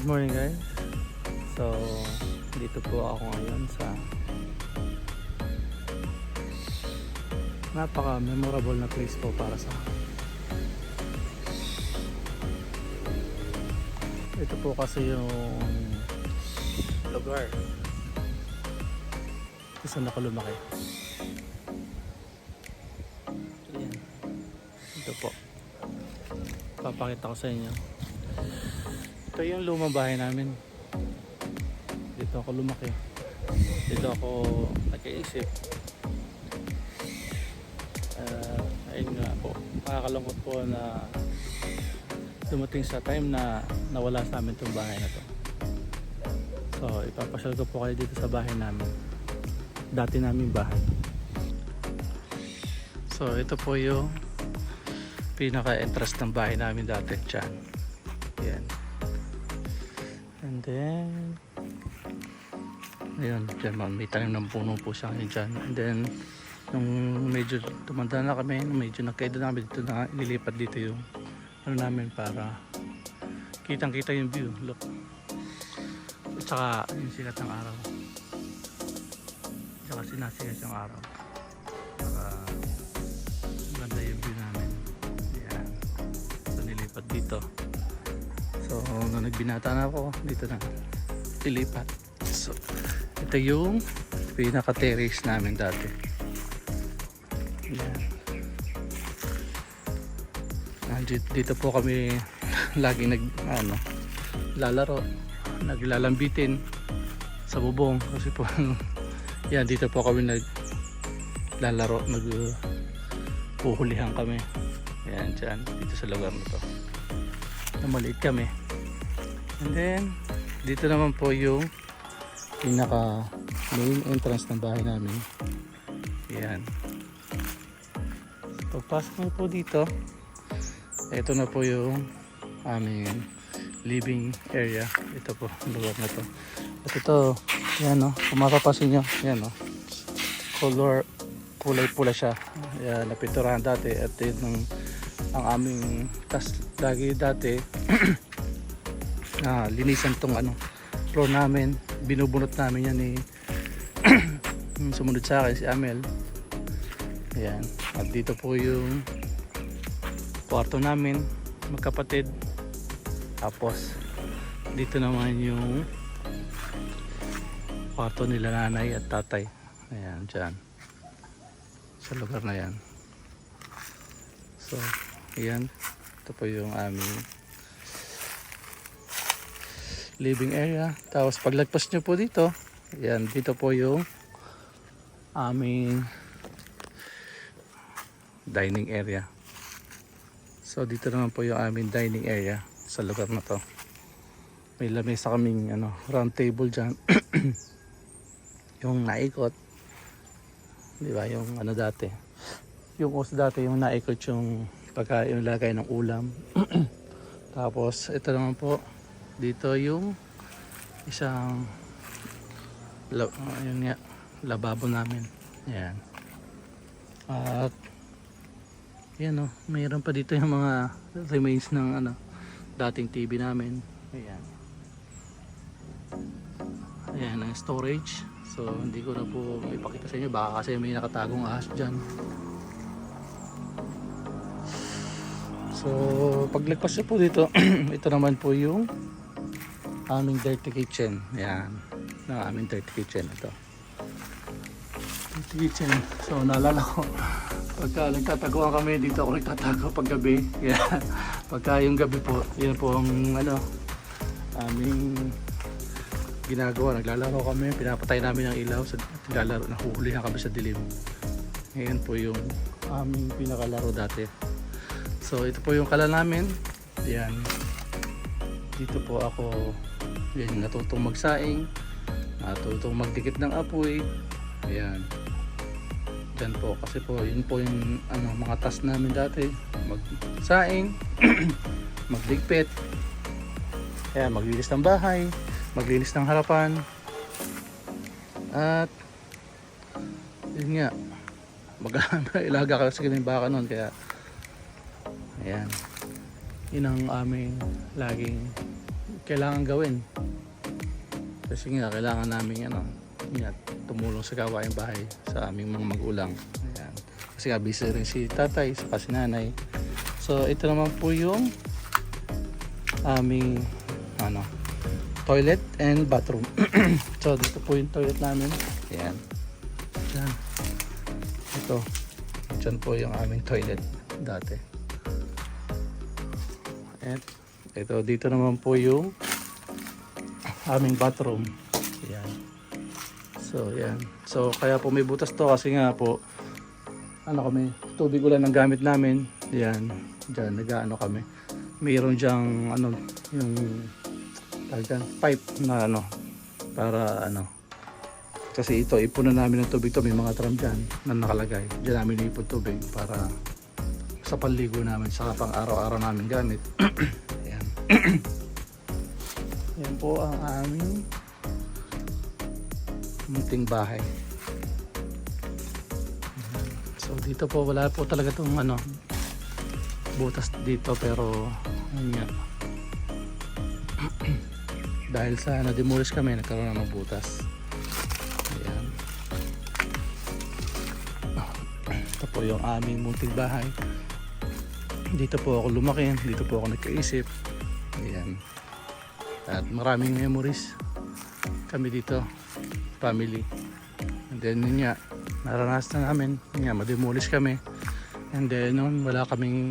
morning guys. So dito po ako ngayon sa napaka memorable na place po para sa akin. Ito po kasi yung lugar kung saan ako lumaki. Ayan. Ito po, papakita ko sa inyo. Ito yung lumang bahay namin. Dito ako lumaki. Dito ako nag-iisip. Ayun nga po, nakakalungkot po na dumating sa time na nawala sa amin itong bahay na to. So ipapasyal ko po kayo dito sa bahay namin, dati naming bahay. So ito po yung pinaka entrance ng bahay namin dati dyan. Yan. And then ayun, dyan may tanim ng puno po siya ngayon dyan. And then nung medyo tumanda na kami, medyo nagkaedad na kami dito, na nilipat dito yung ano namin para kitang kita yung view. Look, at saka yung sikat ng araw, at saka sinasikat yung araw, para maganda yung view namin. Yan. So nilipat dito. So nung nagbinata na ako, dito na nilipat. So ito yung pinaka terrace namin dati. Yan. Dito po kami lagi lalaro, naglalambitin sa bubong kasi po yan, dito po kami naglalaro, nagpuhulihan kami. Yan, dyan, dito sa lugar na to na maliit kami. And then dito naman po yung pinaka main entrance ng bahay namin. Yan. Pagpasok mo po dito, ito na po yung aming living area. Ito po, lugar na to. At ito, yan o, kung mapapasin nyo, yan o, kulay pula siya. Yan, napinturahan dati. At yun ang aming lagi dati linisan tong floor namin. Binubunot namin yan sumunod sa akin si Amel. Yan. At dito po yung kwarto namin, magkapatid. Tapos dito naman yung kwarto nila nanay at tatay. Ayan, dyan sa lugar na yan. So ayan, ito po yung aming living area. Tapos paglagpas nyo po dito, ayan, dito po yung aming dining area. So dito naman po yung aming dining area sa lugar na to. May lamesa kaming round table dyan. Yung naikot, di ba, yung dati, yung os dati, yung naikot yung pagkain, yung lagay ng ulam. Tapos ito naman po, dito yung isang yun nga, lababo namin. Yan. At yan mayroon pa dito yung mga remains ng dating TV namin. Ayan. Ayan ang storage. So hindi ko na po ipakita sa inyo, baka kasi may nakatagong ahas dyan. So paglagpas po dito, ito naman po yung aming dirty kitchen. Ayan, ng aming dirty kitchen ito. Dirty kitchen. So naalala ko, pagka nagtataguan kami, dito ako nagtatago pag gabi. Yeah. Pagka yung gabi po, yun po ang aming ginagawa. Naglalaro kami, pinapatay namin ang ilaw, naglalaro, nahuhulihan kami sa dilim. Ngayon po yung aming pinakalaro dati. So ito po yung kala namin. Yan. Dito po ako natutong magsaing, natutong magdikit ng apoy. Ayan. Dyan po, kasi po yun po yung mga task namin dati, magsaing, magligpit, kaya maglinis ng bahay, maglinis ng harapan, at yun nga, mag-ilaga ka sa kining baka nun. Kaya ayan, yun ang aming laging kailangan gawin. Kasi nga kailangan namin tumulong sa gawaing bahay sa aming mga magulang. Ayan. Kasi nga busy rin si tatay saka si nanay. So ito naman po yung aming toilet and bathroom. So dito po yung toilet namin. Ayan. Diyan. Ito. Diyan po yung aming toilet dati. At ito dito naman po yung aming bathroom. Ayan. So ayan. So kaya po may butas to kasi nga po kami, tubig ulan ang gamit namin. Ayan. Diyan nag-aano kami. Mayroon diyang yung pipe na para kasi ito ipunan namin ng tubig to, may mga drum dyan na nakalagay. Diyan namin ipon tubig para sa panligo namin sa pang araw-araw namin gamit. Ayan. Yan po ang aming munting bahay. So dito po wala po talaga itong butas dito, pero yun nga. Dahil sa na-demolish kami, nagkaroon ng butas. Ayan. Ito po yung aming munting bahay. Dito po ako lumaki, dito po ako nagkaisip. Ayan. At maraming memories kami dito, family. And then yun nga, naranasan namin, yun nga, ma-demolish kami. And then noon wala kaming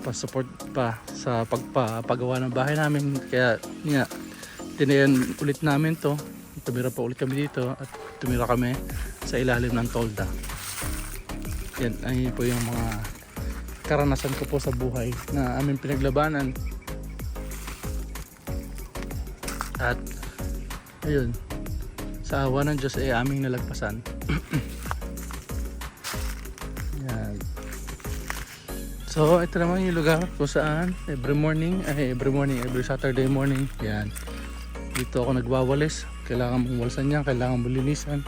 pa-support pa sa pagpapagawa ng bahay namin, kaya yun nga, tinayan ulit namin to. Tumira pa ulit kami dito at tumira kami sa ilalim ng tolda. Yan ay po yung mga karanasan ko po sa buhay na aming pinaglabanan. At ayun, sa awa ng Diyos ay aming nalagpasan. Yan. So ito naman yung lugar kung saan every Saturday morning, yan, dito ako nagwawalis. Kailangan mong walsan yan, kailangan mong linisan.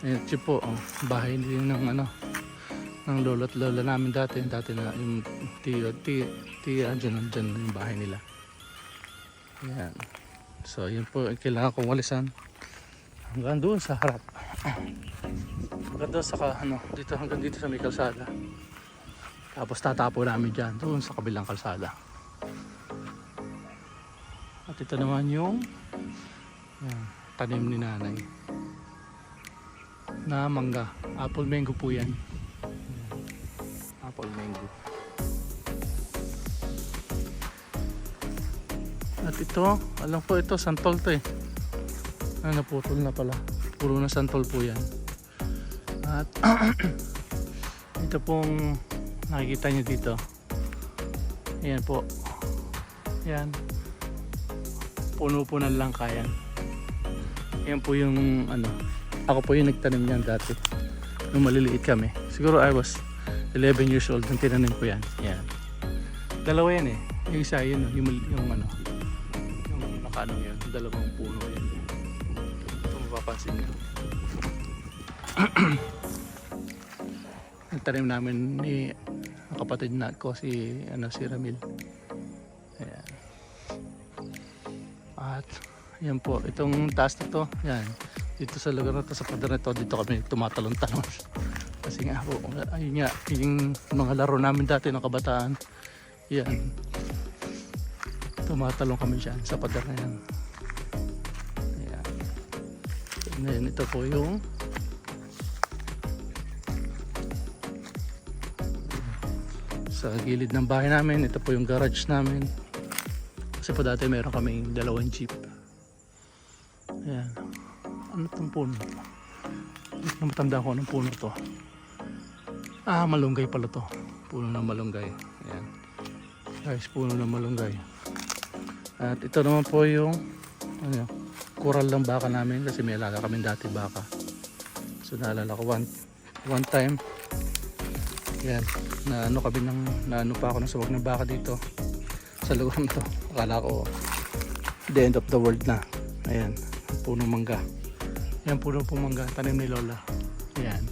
Ayan po, bahay din ng ng lolo at lola namin dati na yung tiya dyan yung bahay nila. Yan. So yun po, kailangan kong walisan hanggang doon sa harap, hanggang doon sa hanggang dito sa may kalsada. Tapos tatapo namin dyan doon sa kabilang kalsada. At ito naman yung tanim ni nanay na mangga. Apple mango po yan. Apple mango. At ito, alam ko ito, santol to eh. Naputol na pala. Puro na santol po yan. At ito pong nakikita nyo dito. Ayan po. Ayan. Puno-puno lang kayan. Ayan po yung ako po yung nagtanim niyan dati. Nung maliliit kami. Siguro I was 11 years old nung tinanim ko yan. Ayan. Dalawa yan eh. Yung isa yun, yung nakaano yan. Dalawang puno yan. Ito mapapansin nyo. Nagtanim namin ni kapatid na ko si Ramil. Ayan. At yan po, itong taas na to, yan. Dito sa lugar na to, sa pader na to, dito kami tumatalon-talon. Kasi nga po, ayun nga, yung mga laro namin dati ng kabataan, yan. Tumatalon kami dyan sa pader na yan. Ayan. Ngayon, ito po yung sa gilid ng bahay namin. Ito po yung garage namin. Kasi po dati meron kaming dalawang jeep. Ayan. Ano itong puno? Hindi na matanda ko anong puno to. Malunggay pala to. Puno ng malunggay. Ayan. Guys, puno ng malunggay. At ito naman po yung kural ng baka namin. Kasi may alaga kami dati baka. So naalala ko one time, yan, naano pa ako ng suwag ng baka dito sa lugar na to. Akala ko the end of the world na. Ayan, punong mangga. Yan, punong mangga, tanim ni Lola. Ayan.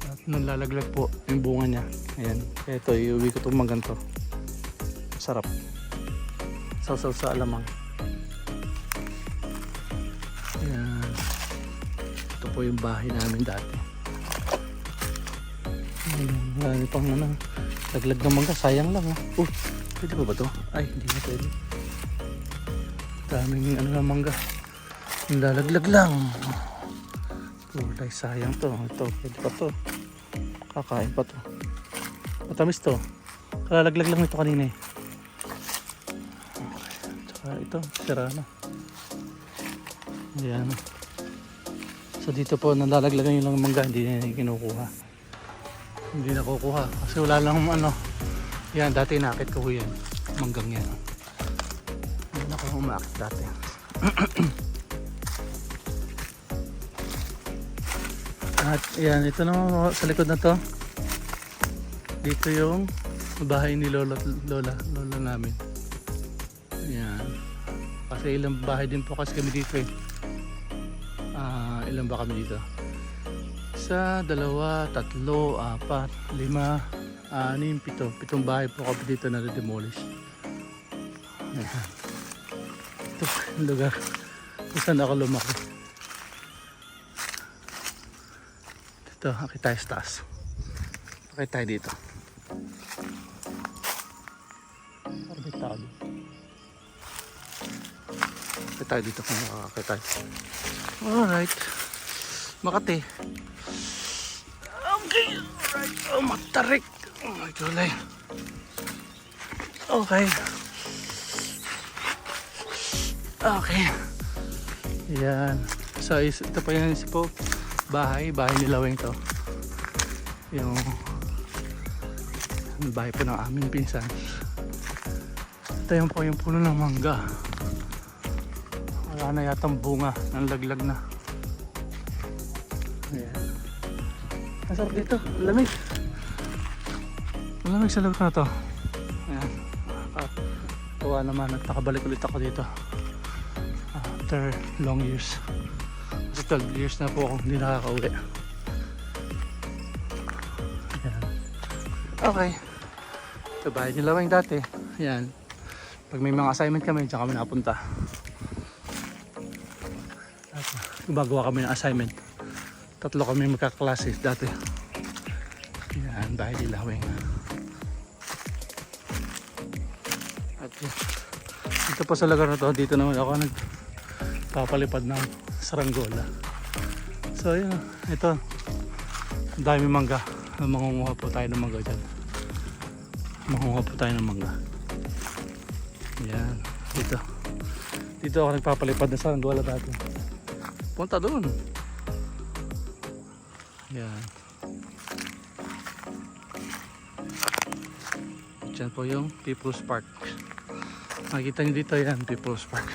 At nung lalaglag po yung bunga niya. Ayan, ito, iuwi ko itong manggan to masarap. Sausaw sa alamang. Ayan. Ito po yung bahay namin dati. Marami pang ano, laglag ng mangga, sayang lang oh. Pwede ba to? Ay, hindi na pwede. Daming ano ng mangga. Lalaglag lang. Kulay, sayang to. Ito, pwede pa to. Kakain pa to. Matamis to. Kalalaglag lang ito kanina eh. Okay. Tsaka ito, sira na. Ayan. So dito po nalalaglagan yung lang mangga, hindi na kinukuha. Hindi na kukuha kasi wala lang ano. Yan, dati nakit ko yan. Manggang yan. Hindi na ko umakit dati. At yan, ito na sa likod na to. Dito yung bahay ni lola namin. Yan. Kasi ilang bahay din po kasi kami dito eh. Ilan ba kami dito? Isa, dalawa, tatlo, apat, lima, anim, pito. Pitong bahay po kami dito na demolish. Ayan. Ito yung lugar kung saan ako lumaki. Ito, akit tayo sa taas. Akit tayo dito. Akit tayo dito. Akit tayo dito kung makakakit tayo. Alright. Makati. Okay. Alright. Oh, matarik. Oh my God. Okay. Okay. Yan. So, ito pa yung isa po. Bahay ni Laweng to. Yung bahay po ng aming pinsan. Ito yung po yung puno ng mangga. Wala na yatang bunga. Nanlaglag na. Ayan. Masarap dito. Lamig. Malamig sa lugar na to. Ayan. Tuwa naman at nakabalik ulit ako dito. After long years. Kasi 12 years na po akong hindi nakaka-uwi. Ayan. Okay. Ito bahay ni Laweng dati. Ayan. Pag may mga assignment kami, dyan kami napunta. Gumagawa kami ng assignment. Tatlo kami magkaklase dati. Yan, bahay ni Laweng. At dito po sa lugar na to, dito naman ako nagpapalipad ng saranggola. So yun, ito. Ang dami mangga. Mangunguha po tayo ng mangga dyan. Mangunguha po tayo ng mangga. Yan, dito. Dito ako nagpapalipad ng saranggola dati. Punta doon. Yan. Diyan po yung People's Park. Makikita nyo dito yan, People's Park.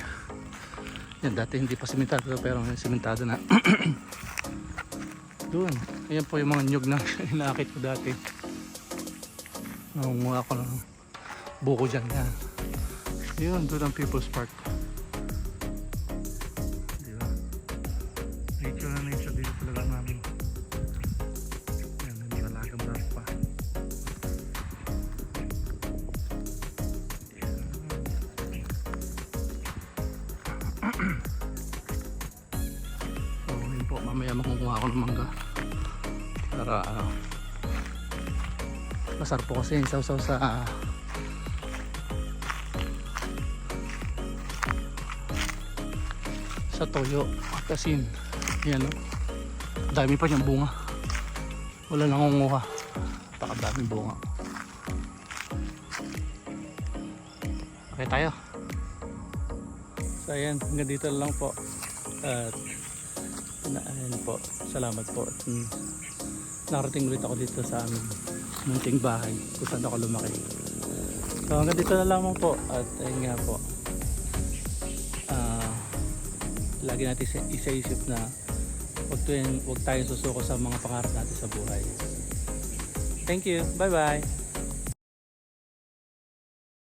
Yan, dati hindi pa simentado pero simentado na. Doon. Ayan po yung mga nyug na inakit ko dati. Nangunguha ako ng buko dyan. Yan. Yun, doon ang People's Park. Nature dito talaga namin. Yan, hindi malagang lahat pa. So yun po, mamaya makukuha ako ng mangga para masarap po kasi sausaw sa toyo at asin. Yan o. Dami pa niyang bunga. Wala nangunguha. Napakadaming bunga. Okay tayo. So ayan, hanggang dito lang po. At ayan po. Salamat po. At nakarating ulit ako dito sa aming munting bahay kung saan ako lumaki. So hanggang dito na lamang po. At ayun nga po. Lagi natin isa-isip na huwag tayong susuko sa mga pangarap natin sa buhay. Thank you. Bye-bye.